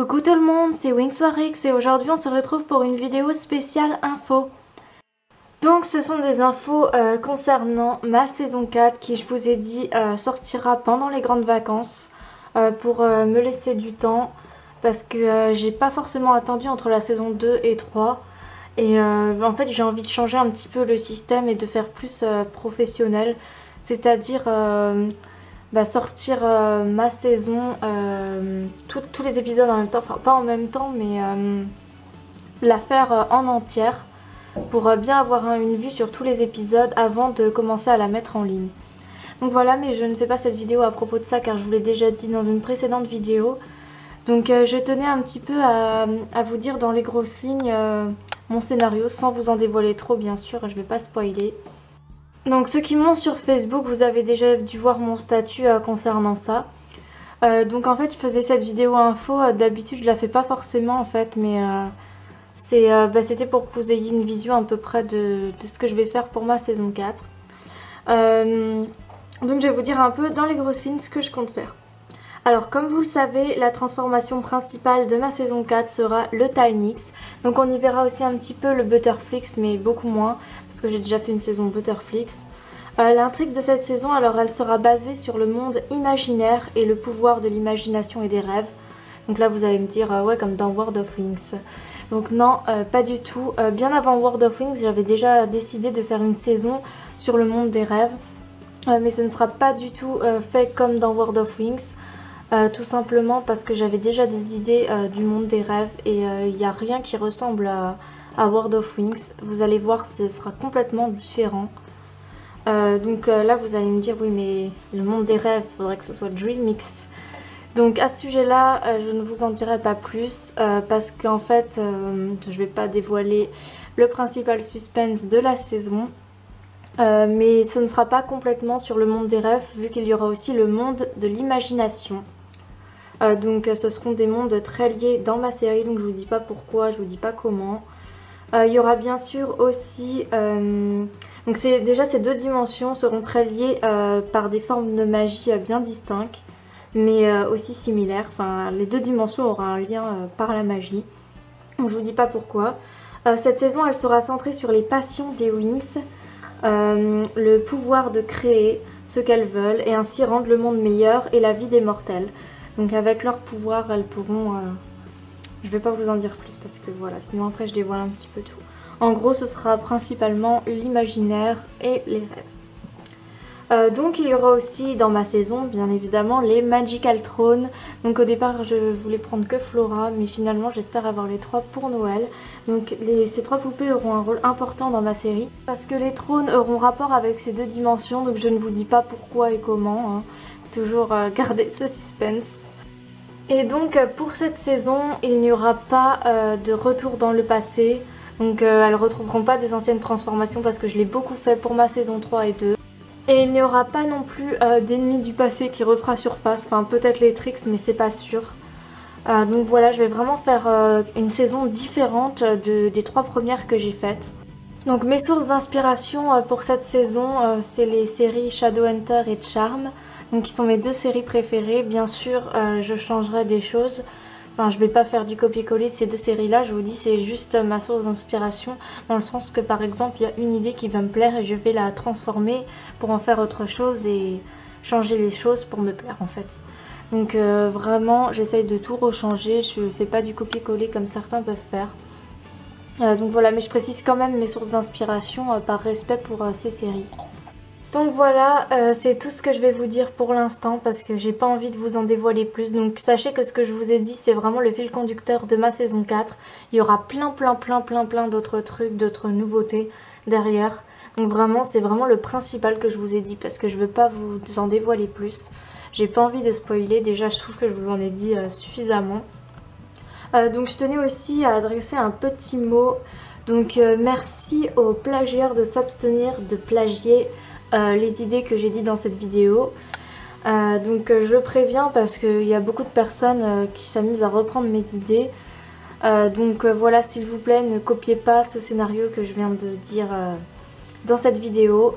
Coucou tout le monde, c'est WingsForX et aujourd'hui on se retrouve pour une vidéo spéciale info. Donc ce sont des infos concernant ma saison 4 qui, je vous ai dit, sortira pendant les grandes vacances pour me laisser du temps parce que j'ai pas forcément attendu entre la saison 2 et 3 et en fait j'ai envie de changer un petit peu le système et de faire plus professionnel, c'est-à-dire sortir ma saison, tous les épisodes en même temps, enfin pas en même temps mais la faire en entière pour bien avoir une vue sur tous les épisodes avant de commencer à la mettre en ligne. Donc voilà, mais je ne fais pas cette vidéo à propos de ça car je vous l'ai déjà dit dans une précédente vidéo. Donc je tenais un petit peu à vous dire dans les grosses lignes mon scénario sans vous en dévoiler trop bien sûr, je vais pas spoiler. Donc ceux qui m'ont sur Facebook, vous avez déjà dû voir mon statut concernant ça. Donc en fait je faisais cette vidéo info, d'habitude je la fais pas forcément en fait, mais c'était pour que vous ayez une vision à peu près de ce que je vais faire pour ma saison 4. Donc je vais vous dire un peu dans les grosses lignes ce que je compte faire. Alors comme vous le savez, la transformation principale de ma saison 4 sera le Tynix. Donc on y verra aussi un petit peu le Butterflix, mais beaucoup moins, parce que j'ai déjà fait une saison Butterflix. L'intrigue de cette saison, alors elle sera basée sur le monde imaginaire et le pouvoir de l'imagination et des rêves. Donc là vous allez me dire, ouais, comme dans World of Wings. Donc non, pas du tout. Bien avant World of Wings, j'avais déjà décidé de faire une saison sur le monde des rêves. Mais ce ne sera pas du tout fait comme dans World of Wings. Tout simplement parce que j'avais déjà des idées du monde des rêves et il n'y a rien qui ressemble à World of Wings. Vous allez voir, ce sera complètement différent. Donc là vous allez me dire, oui mais le monde des rêves, il faudrait que ce soit DreamX. Donc à ce sujet là je ne vous en dirai pas plus parce qu'en fait je vais pas dévoiler le principal suspense de la saison. Mais ce ne sera pas complètement sur le monde des rêves vu qu'il y aura aussi le monde de l'imagination. Donc ce seront des mondes très liés dans ma série, donc je vous dis pas pourquoi, je vous dis pas comment. Il y aura bien sûr aussi... donc déjà ces deux dimensions seront très liées par des formes de magie bien distinctes, mais aussi similaires. Enfin les deux dimensions auront un lien par la magie. Donc je vous dis pas pourquoi. Cette saison elle sera centrée sur les passions des Wings. Le pouvoir de créer ce qu'elles veulent et ainsi rendre le monde meilleur et la vie des mortels. Donc avec leur pouvoir, elles pourront... Je vais pas vous en dire plus parce que voilà, sinon après je dévoile un petit peu tout. En gros, ce sera principalement l'imaginaire et les rêves. Donc il y aura aussi dans ma saison, bien évidemment, les Magical Thrones. Donc au départ, je voulais prendre que Flora, mais finalement, j'espère avoir les trois pour Noël. Donc ces trois poupées auront un rôle important dans ma série. Parce que les trônes auront rapport avec ces deux dimensions, donc je ne vous dis pas pourquoi et comment. Hein. C'est toujours garder ce suspense. Et donc pour cette saison, il n'y aura pas de retour dans le passé. Donc elles ne retrouveront pas des anciennes transformations parce que je l'ai beaucoup fait pour ma saison 3 et 2. Et il n'y aura pas non plus d'ennemis du passé qui refera surface. Enfin peut-être les tricks mais c'est pas sûr. Donc voilà, je vais vraiment faire une saison différente des trois premières que j'ai faites. Donc mes sources d'inspiration pour cette saison, c'est les séries Shadowhunter et Charmed. Donc qui sont mes deux séries préférées. Bien sûr, je changerai des choses. Enfin, je vais pas faire du copier-coller de ces deux séries-là. Je vous dis, c'est juste ma source d'inspiration. Dans le sens que, par exemple, il y a une idée qui va me plaire et je vais la transformer pour en faire autre chose et changer les choses pour me plaire, en fait. Donc vraiment, j'essaye de tout rechanger. Je fais pas du copier-coller comme certains peuvent faire. Donc voilà, mais je précise quand même mes sources d'inspiration par respect pour ces séries. Donc voilà, c'est tout ce que je vais vous dire pour l'instant parce que j'ai pas envie de vous en dévoiler plus. Donc sachez que ce que je vous ai dit c'est vraiment le fil conducteur de ma saison 4. Il y aura plein d'autres trucs, d'autres nouveautés derrière. Donc vraiment c'est vraiment le principal que je vous ai dit parce que je veux pas vous en dévoiler plus. J'ai pas envie de spoiler, déjà je trouve que je vous en ai dit suffisamment. Donc je tenais aussi à adresser un petit mot. Donc merci aux plagieurs de s'abstenir de plagier les idées que j'ai dit dans cette vidéo. Donc je préviens parce qu'il y a beaucoup de personnes qui s'amusent à reprendre mes idées. Donc voilà, s'il vous plaît, ne copiez pas ce scénario que je viens de dire dans cette vidéo.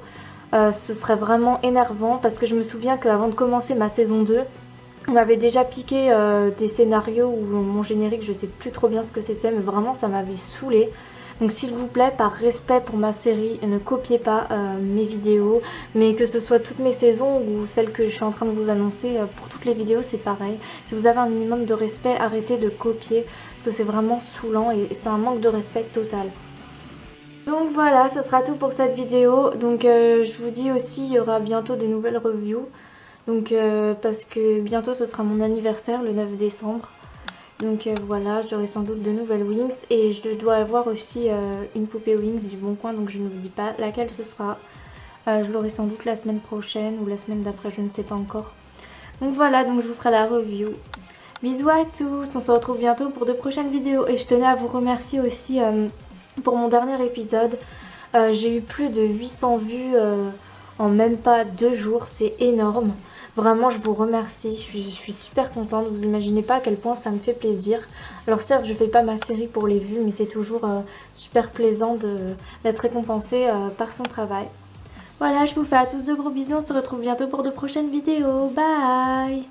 Ce serait vraiment énervant parce que je me souviens qu'avant de commencer ma saison 2, On m'avait déjà piqué des scénarios ou mon générique, je sais plus trop bien ce que c'était, mais vraiment ça m'avait saoulée. Donc s'il vous plaît, par respect pour ma série, ne copiez pas mes vidéos, mais que ce soit toutes mes saisons ou celles que je suis en train de vous annoncer, pour toutes les vidéos c'est pareil. Si vous avez un minimum de respect, arrêtez de copier, parce que c'est vraiment saoulant et c'est un manque de respect total. Donc voilà, ce sera tout pour cette vidéo. Donc je vous dis aussi, il y aura bientôt de nouvelles reviews. Donc parce que bientôt ce sera mon anniversaire, le 9 décembre. Donc voilà, j'aurai sans doute de nouvelles Wings et je dois avoir aussi une poupée Wings du Bon Coin, donc je ne vous dis pas laquelle ce sera. Je l'aurai sans doute la semaine prochaine ou la semaine d'après, je ne sais pas encore. Donc voilà, donc je vous ferai la review. Bisous à tous, on se retrouve bientôt pour de prochaines vidéos et je tenais à vous remercier aussi pour mon dernier épisode. J'ai eu plus de 800 vues en même pas 2 jours, c'est énorme. Vraiment, je vous remercie, je suis super contente, vous imaginez pas à quel point ça me fait plaisir. Alors certes, je fais pas ma série pour les vues, mais c'est toujours super plaisant d'être récompensée par son travail. Voilà, je vous fais à tous de gros bisous, on se retrouve bientôt pour de prochaines vidéos, bye!